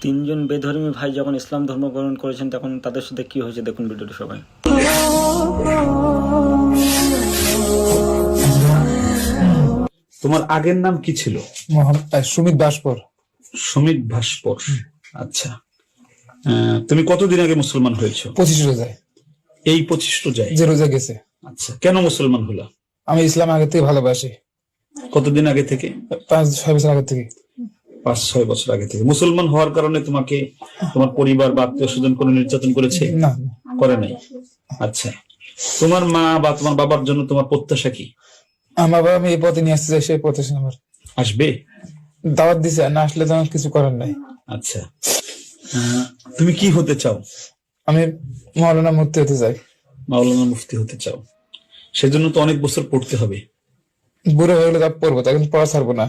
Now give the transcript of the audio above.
তিনজন বেধর্মী ভাই যখন ইসলাম ধর্ম গ্রহণ করেছেন তখন তাদের সাথে কি হয়েছে দেখুন ভিডিওটা সবাই। তোমার আগের নাম কি ছিল? সুমিত ভাস্কর। সুমিত ভাস্কর। আচ্ছা, তুমি কতদিন আগে মুসলমান হয়েছো? 25 রোজায়। এই 25 রোজায় যে রোজা গেছে। আচ্ছা, কেন মুসলমান হলা? আমি ইসলাম আগে থেকে ভালোবাসি। কতদিন আগে থেকে? 5-6 বছর আগে থেকে। 5-6 বছর আগে থেকে। মুসলমান হওয়ার কারণে তোমাকে তোমার পরিবার বা আত্মীয় স্বজন কোনো নির্যাতন করেছে? না, করে নাই। আচ্ছা, তোমার মা বা তোমার বাবার জন্য তোমার প্রত্যাশা কি? আমার বাবা আমি এই পথে নিয়ে আসতে চাই, সেই পথে আমার আসবে, দাওয়াত দিছে, না আসলে তো আমার কিছু করার নাই। আচ্ছা, তুমি কি হতে চাও? আমি মাওলানা মুফতি হতে চাই। মাওলানা মুফতি হতে চাও, সেজন্য তো অনেক বছর পড়তে হবে। বুড়ো হয়ে গেলে তা পড়বো, তখন পড়া ছাড়বো না।